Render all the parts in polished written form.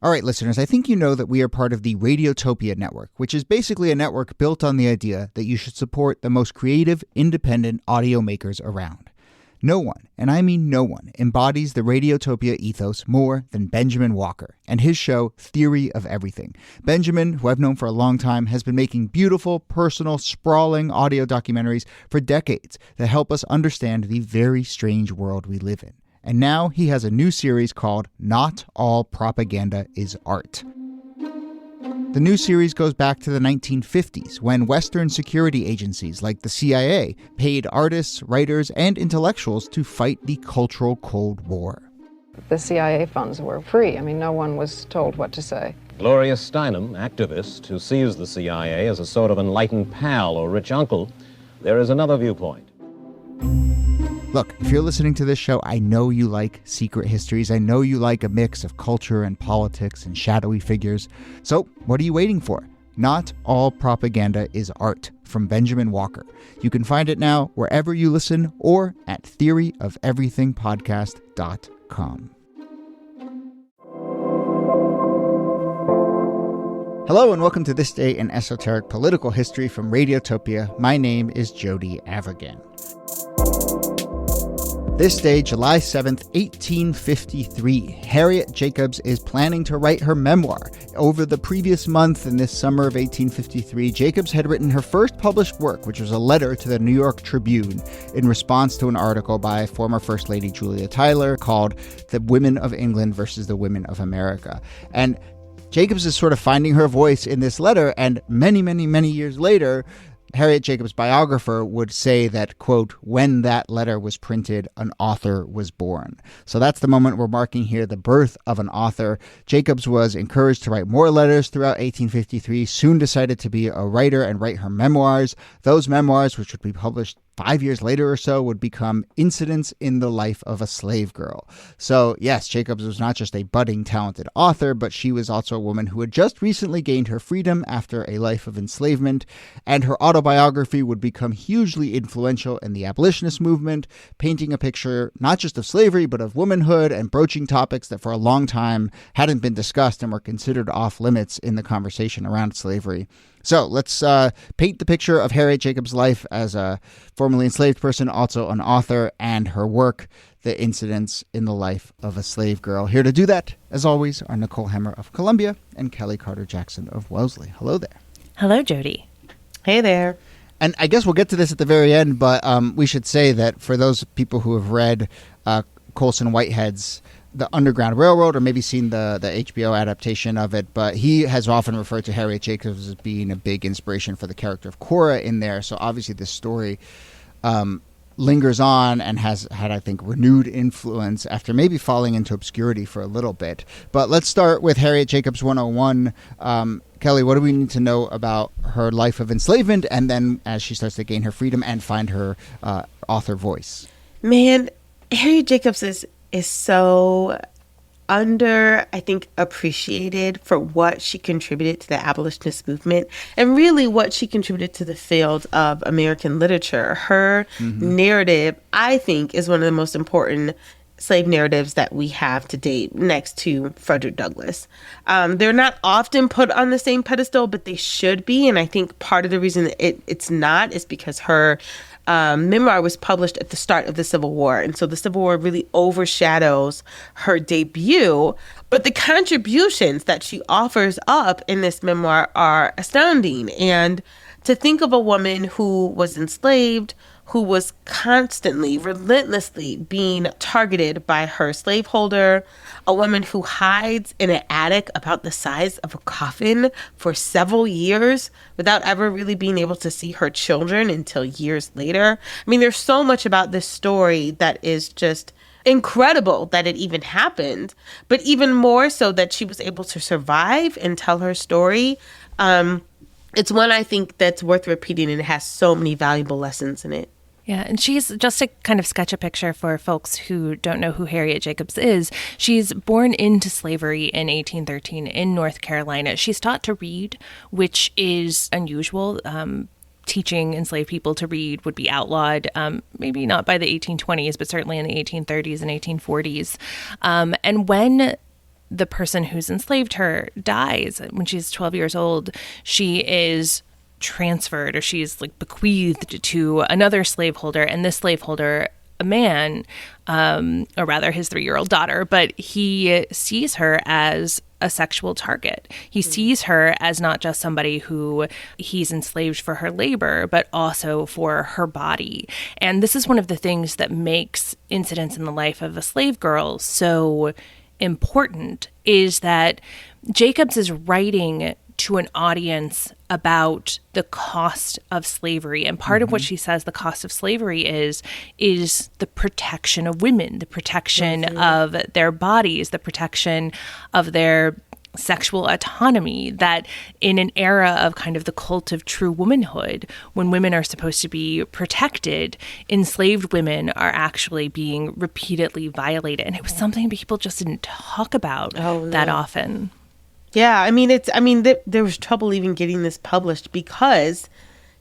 All right, listeners, I think you know that we are part of the Radiotopia network, which is basically a network built on the idea that you should support the most creative, independent audio makers around. No one, and I mean no one, embodies the Radiotopia ethos more than Benjamin Walker and his show Theory of Everything. Benjamin, who I've known for a long time, has been making beautiful, personal, sprawling audio documentaries for decades that help us understand the very strange world we live in. And now he has a new series called Not All Propaganda is Art. The new series goes back to the 1950s when Western security agencies like the CIA paid artists, writers, and intellectuals to fight the cultural Cold War. The CIA funds were free. I mean, no one was told what to say. Gloria Steinem, activist who sees the CIA as a sort of enlightened pal or rich uncle, there is another viewpoint. Look, if you're listening to this show, I know you like secret histories. I know you like a mix of culture and politics and shadowy figures. So what are you waiting for? Not All Propaganda is Art from Benjamin Walker. You can find it now wherever you listen or at theoryofeverythingpodcast.com. Hello and welcome to This Day in Esoteric Political History from Radiotopia. My name is Jody Avirgan. This day, July 7th, 1853, Harriet Jacobs is planning to write her memoir. Over the previous month, in this summer of 1853, Jacobs had written her first published work, which was a letter to the New York Tribune in response to an article by former First Lady Julia Tyler called The Women of England versus the Women of America. And Jacobs is sort of finding her voice in this letter, and many, many, many years later, Harriet Jacobs' biographer would say that, quote, when that letter was printed, an author was born. So that's the moment we're marking here, the birth of an author. Jacobs was encouraged to write more letters throughout 1853, soon decided to be a writer and write her memoirs. Those memoirs, which would be published 5 years later or so, would become Incidents in the Life of a Slave Girl. So yes, Jacobs was not just a budding talented author, but she was also a woman who had just recently gained her freedom after a life of enslavement, and her autobiography would become hugely influential in the abolitionist movement, painting a picture not just of slavery, but of womanhood and broaching topics that for a long time hadn't been discussed and were considered off limits in the conversation around slavery. So let's paint the picture of Harriet Jacobs' life as a formerly enslaved person, also an author, and her work, The Incidents in the Life of a Slave Girl. Here to do that, as always, are Nicole Hemmer of Columbia and Kellie Carter-Jackson of Wellesley. Hello there. Hello, Jody. Hey there. And I guess we'll get to this at the very end, but we should say that for those people who have read Colson Whitehead's The Underground Railroad, or maybe seen the HBO adaptation of it, but he has often referred to Harriet Jacobs as being a big inspiration for the character of Cora in there. So obviously this story lingers on and has had, I think, renewed influence after maybe falling into obscurity for a little bit. But let's start with Harriet Jacobs 101. Kellie, what do we need to know about her life of enslavement and then as she starts to gain her freedom and find her author voice? Man, Harriet Jacobs is so I think, appreciated for what she contributed to the abolitionist movement and really what she contributed to the field of American literature. Her narrative, I think, is one of the most important slave narratives that we have to date, next to Frederick Douglass. They're not often put on the same pedestal, but they should be. And I think part of the reason that it's not is because her memoir was published at the start of the Civil War. And so the Civil War really overshadows her debut. But the contributions that she offers up in this memoir are astounding. And to think of a woman who was enslaved, who was constantly, relentlessly being targeted by her slaveholder, a woman who hides in an attic about the size of a coffin for several years without ever really being able to see her children until years later. I mean, there's so much about this story that is just incredible that it even happened, but even more so that she was able to survive and tell her story. It's one I think that's worth repeating, and it has so many valuable lessons in it. Yeah, and she's, just to kind of sketch a picture for folks who don't know who Harriet Jacobs is, she's born into slavery in 1813 in North Carolina. She's taught to read, which is unusual. Teaching enslaved people to read would be outlawed, maybe not by the 1820s, but certainly in the 1830s and 1840s. And when the person who's enslaved her dies when she's 12 years old, she is transferred, or she's like bequeathed to another slaveholder, and this slaveholder, a man, or rather his 3-year-old daughter, but he sees her as a sexual target. He sees her as not just somebody who he's enslaved for her labor, but also for her body. And this is one of the things that makes incidents in the life of a slave girl so important, is that Jacobs is writing to an audience about the cost of slavery. And part of what she says the cost of slavery is the protection of women, the protection of their bodies, the protection of their sexual autonomy, that in an era of kind of the cult of true womanhood, when women are supposed to be protected, enslaved women are actually being repeatedly violated. And it was something people just didn't talk about that often. Yeah, I mean, there was trouble even getting this published because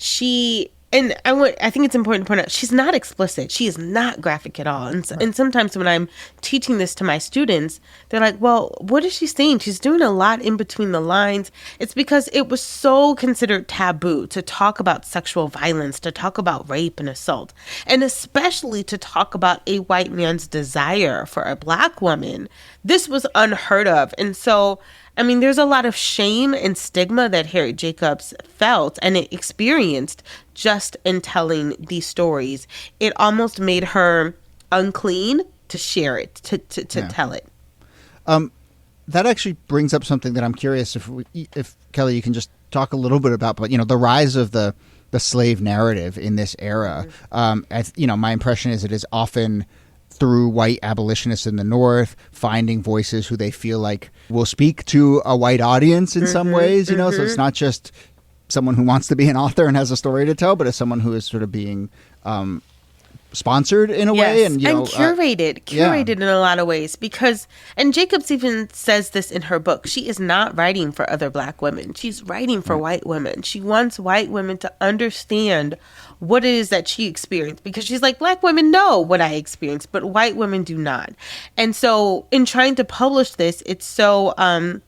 I think it's important to point out, she's not explicit. She is not graphic at all. And sometimes when I'm teaching this to my students, they're like, well, what is she saying? She's doing a lot in between the lines. It's because it was so considered taboo to talk about sexual violence, to talk about rape and assault, and especially to talk about a white man's desire for a Black woman. This was unheard of. And so, I mean, there's a lot of shame and stigma that Harriet Jacobs felt and experienced just in telling these stories. It almost made her unclean to share it, to tell it. That actually brings up something that I'm curious if Kellie, you can just talk a little bit about, but the rise of the slave narrative in this era. My impression is it is often through white abolitionists in the North, finding voices who they feel like will speak to a white audience in some ways, So it's not just someone who wants to be an author and has a story to tell, but as someone who is sort of being sponsored in a way. And curated in a lot of ways, because, and Jacobs even says this in her book, she is not writing for other Black women. She's writing for white women. She wants white women to understand what it is that she experienced, because she's like, Black women know what I experienced, but white women do not. And so in trying to publish this, it's so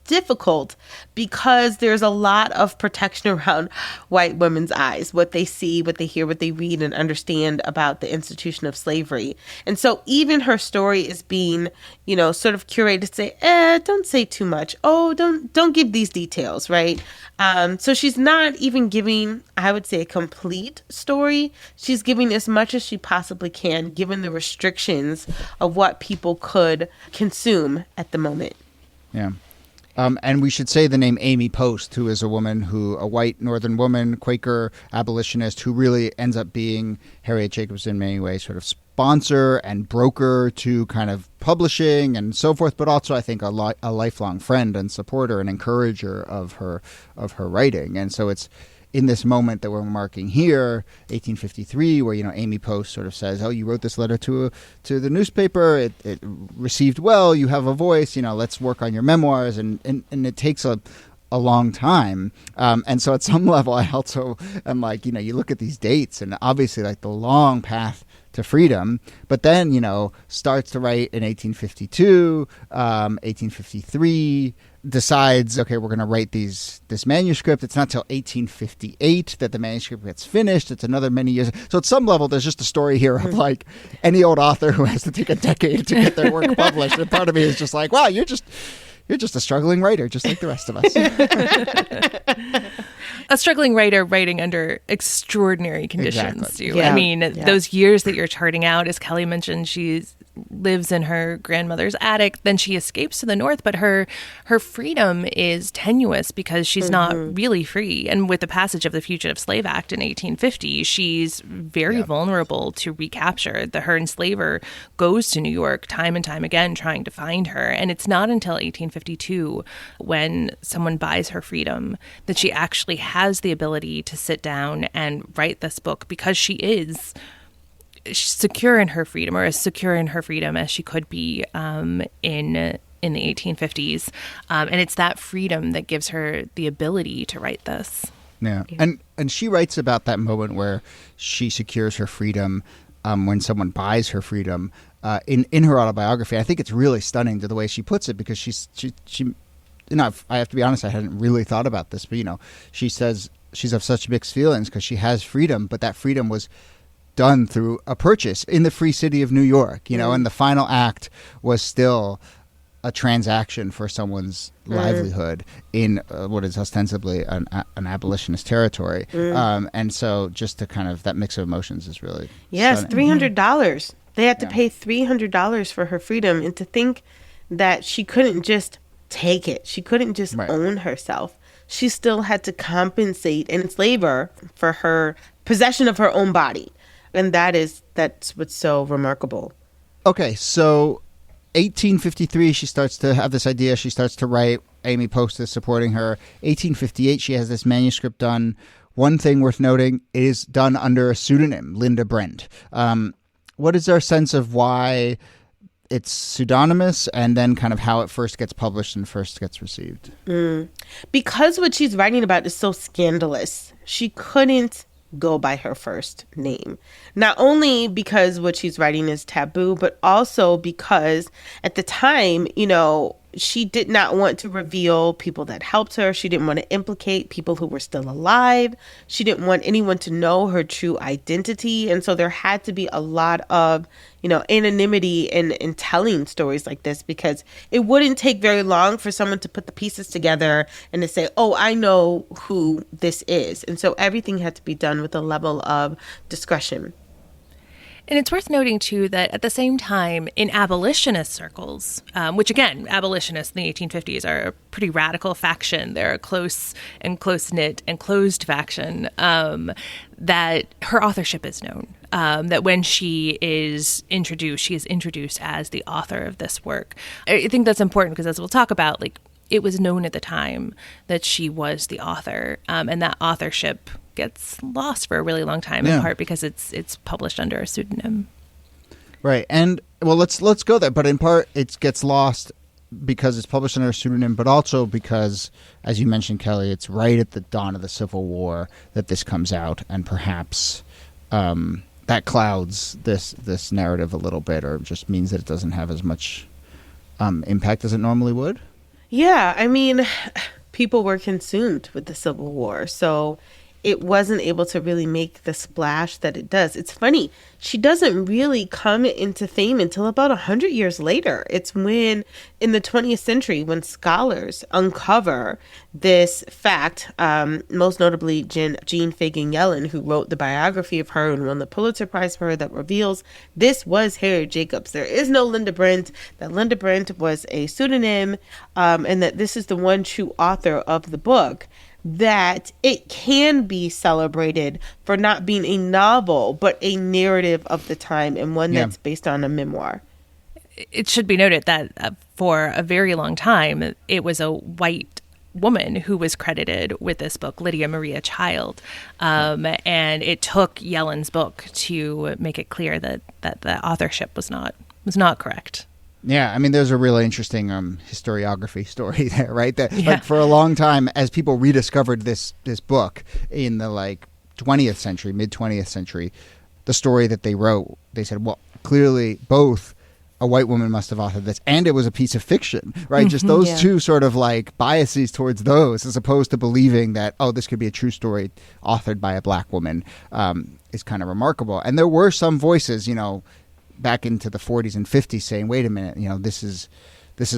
difficult because there's a lot of protection around white women's eyes, what they see, what they hear, what they read and understand about the institution of slavery. And so even her story is being, sort of curated to say, don't say too much. Oh, don't give these details, right? So she's not even giving, I would say, a complete story. She's giving as much as she possibly can, given the restrictions of what people could consume at the moment. Yeah. And we should say the name Amy Post, who is a white Northern woman, Quaker abolitionist, who really ends up being Harriet Jacobs in many ways, sort of sponsor and broker to kind of publishing and so forth, but also I think a lifelong friend and supporter and encourager of her writing. And so it's in this moment that we're marking here, 1853, where Amy Post sort of says, "Oh, you wrote this letter to the newspaper. It received well. You have a voice. Let's work on your memoirs." And it takes a long time. And so at some level, I also am like, you look at these dates, and obviously like the long path to freedom, but then starts to write in 1852, 1853. Decides, okay, we're going to write this manuscript. It's not till 1858 that the manuscript gets finished. It's another many years. So at some level, there's just a story here of like any old author who has to take a decade to get their work published. And part of me is just like, wow, you're just a struggling writer, just like the rest of us. A struggling writer writing under extraordinary conditions. Exactly. Too. Yeah. I mean, those years that you're charting out, as Kellie mentioned, she lives in her grandmother's attic. Then she escapes to the North, but her freedom is tenuous because she's not really free. And with the passage of the Fugitive Slave Act in 1850, she's very vulnerable to recapture. Her enslaver goes to New York time and time again trying to find her. And it's not until 1852, when someone buys her freedom, that she actually has the ability to sit down and write this book, because she is secure in her freedom, or as secure in her freedom as she could be in the 1850s. And it's that freedom that gives her the ability to write this. Yeah. And she writes about that moment where she secures her freedom when someone buys her freedom. In her autobiography, I think it's really stunning to the way she puts it, because she I have to be honest, I hadn't really thought about this, but she says she's of such mixed feelings because she has freedom, but that freedom was done through a purchase in the free city of New York, and the final act was still a transaction for someone's livelihood in what is ostensibly an abolitionist territory. And so just to kind of, that mix of emotions is really stunning. $300. They had to pay $300 for her freedom. And to think that she couldn't just take it. She couldn't just own herself. She still had to compensate and enslave her for her possession of her own body. And that's what's so remarkable. Okay, so 1853, she starts to have this idea. She starts to write. Amy Post is supporting her. 1858, she has this manuscript done. One thing worth noting, it is done under a pseudonym, Linda Brent. What is our sense of why it's pseudonymous, and then kind of how it first gets published and first gets received? Because what she's writing about is so scandalous, she couldn't go by her first name. Not only because what she's writing is taboo, but also because at the time, she did not want to reveal people that helped her. She didn't want to implicate people who were still alive. She didn't want anyone to know her true identity. And so there had to be a lot of, anonymity in telling stories like this, because it wouldn't take very long for someone to put the pieces together and to say, oh, I know who this is. And so everything had to be done with a level of discretion. And it's worth noting, too, that at the same time, in abolitionist circles, which, again, abolitionists in the 1850s are a pretty radical faction. They're a close and close-knit and closed faction, that her authorship is known. That when she is introduced as the author of this work. I think that's important because, as we'll talk about, it was known at the time that she was the author, and that authorship gets lost for a really long time, in part because it's published under a pseudonym. Right, and well, let's go there. But in part, it gets lost because it's published under a pseudonym, but also because, as you mentioned, Kellie, it's right at the dawn of the Civil War that this comes out, and perhaps that clouds this narrative a little bit, or just means that it doesn't have as much impact as it normally would. Yeah, I mean, people were consumed with the Civil War, so it wasn't able to really make the splash that it does. It's funny, she doesn't really come into fame until about 100 years later. It's when, in the 20th century, when scholars uncover this fact, most notably Jean Fagan Yellen, who wrote the biography of her and won the Pulitzer Prize for her, that reveals this was Harriet Jacobs. There is no Linda Brent, that Linda Brent was a pseudonym, and that this is the one true author of the book. That it can be celebrated for not being a novel, but a narrative of the time, and one that's based on a memoir. It should be noted that for a very long time, it was a white woman who was credited with this book, Lydia Maria Child. And it took Yellen's book to make it clear that the authorship was not correct. Yeah, I mean, there's a really interesting historiography story there, right? That for a long time, as people rediscovered this book in the 20th century, mid-20th century, the story that they wrote, they said, well, clearly both a white woman must have authored this, and it was a piece of fiction, right? Just those two sort of biases towards those, as opposed to believing that, oh, this could be a true story authored by a black woman, is kind of remarkable. And there were some voices, back into the 40s and 50s saying, wait a minute, this is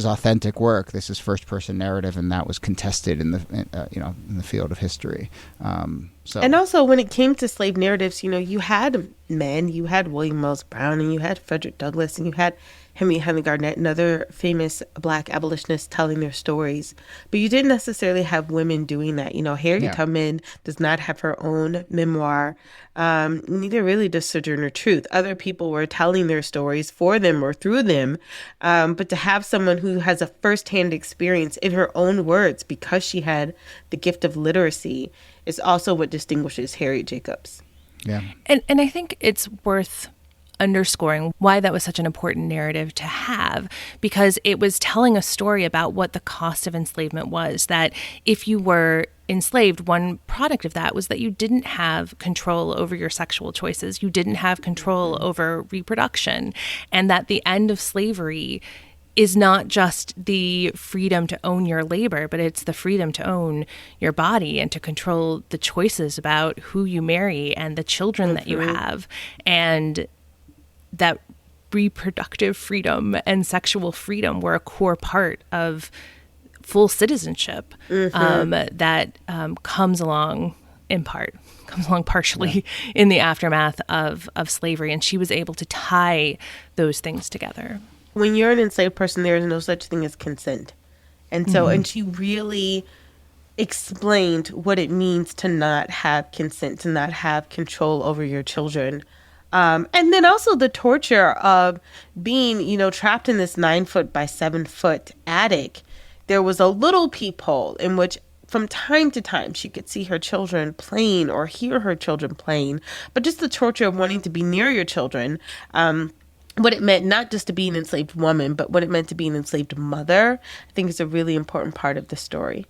authentic work. This is first person narrative. And that was contested in the field of history. And also when it came to slave narratives, you had men, you had William Wells Brown, and you had Frederick Douglass, and you had Henry Garnett and other famous black abolitionists telling their stories. But you didn't necessarily have women doing that. Harriet Tubman does not have her own memoir. Neither really does Sojourner Truth. Other people were telling their stories for them or through them. But to have someone who has a firsthand experience in her own words, because she had the gift of literacy, is also what distinguishes Harriet Jacobs. Yeah. And I think it's worth underscoring why that was such an important narrative to have, because it was telling a story about what the cost of enslavement was, that if you were enslaved, one product of that was that you didn't have control over your sexual choices. You didn't have control over reproduction, and that the end of slavery is not just the freedom to own your labor, but it's the freedom to own your body and to control the choices about who you marry and the children that you have. And that reproductive freedom and sexual freedom were a core part of full citizenship that comes along partially in the aftermath of slavery. And she was able to tie those things together. When you're an enslaved person, there is no such thing as consent. And so, and she really explained what it means to not have consent, to not have control over your children. And then also the torture of being, trapped in this 9-foot by 7-foot attic. There was a little peephole in which from time to time she could see her children playing or hear her children playing. But just the torture of wanting to be near your children, what it meant not just to be an enslaved woman, but what it meant to be an enslaved mother, I think is a really important part of the story.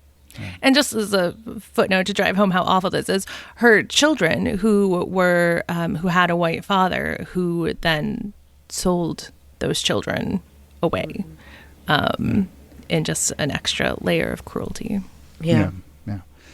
And just as a footnote to drive home how awful this is, her children who had a white father who then sold those children away in just an extra layer of cruelty. Yeah.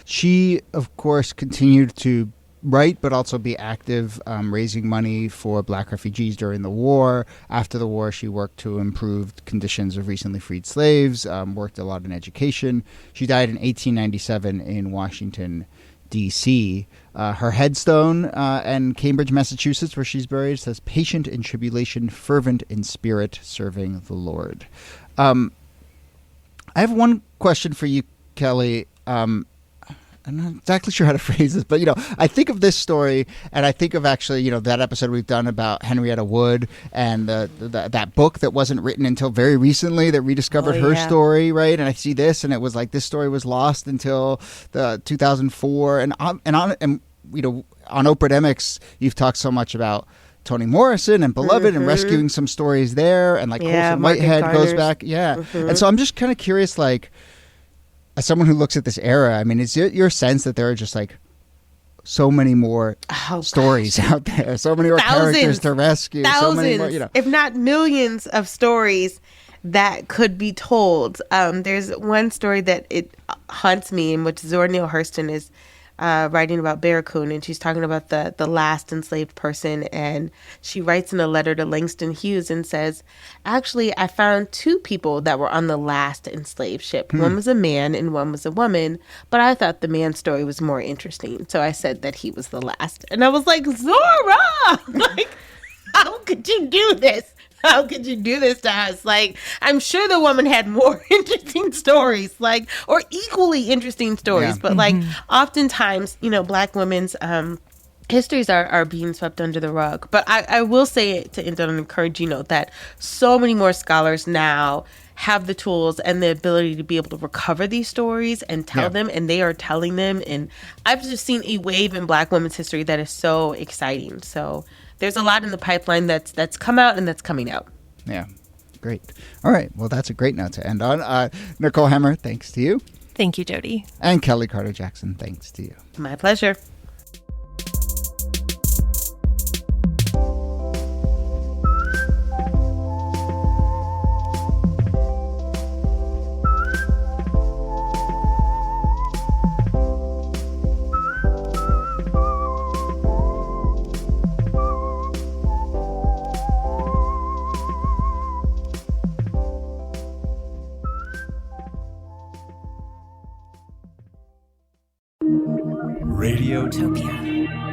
She, of course, continued to write, but also be active, raising money for Black refugees during the war. After the war, she worked to improve conditions of recently freed slaves, worked a lot in education. She died in 1897 in Washington, D.C. Her headstone in Cambridge, Massachusetts, where she's buried, says, "Patient in tribulation, fervent in spirit, serving the Lord." I have one question for you, Kellie. I'm not exactly sure how to phrase this, but, I think of this story and I think of actually, that episode we've done about Henrietta Wood and that book that wasn't written until very recently that rediscovered her story, right? And I see this and it was like this story was lost until the 2004. And on Oprah you've talked so much about Toni Morrison and Beloved and rescuing some stories there, and like Colson Whitehead goes back. And so I'm just kind of curious, like, as someone who looks at this era, I mean, is it your sense that there are just like so many more stories out there, so many more characters to rescue, so many more, if not millions of stories that could be told? There's one story that it haunts me, in which Zora Neale Hurston is writing about Barracoon, and she's talking about the last enslaved person, and she writes in a letter to Langston Hughes and says, actually, I found 2 people that were on the last enslaved ship. One was a man and one was a woman, but I thought the man's story was more interesting, so I said that he was the last. And I was like, Zora! Like, how could you do this? How could you do this to us? Like, I'm sure the woman had more interesting stories, like, or equally interesting stories. But like, oftentimes, Black women's histories are being swept under the rug. But I will say, to end on an encouraging note, that so many more scholars now have the tools and the ability to be able to recover these stories and tell them, and they are telling them. And I've just seen a wave in Black women's history that is so exciting. So there's a lot in the pipeline that's come out and that's coming out. Yeah, great. All right, well, that's a great note to end on. Nicole Hemmer, thanks to you. Thank you, Jody. And Kellie Carter-Jackson, thanks to you. My pleasure. Radiotopia.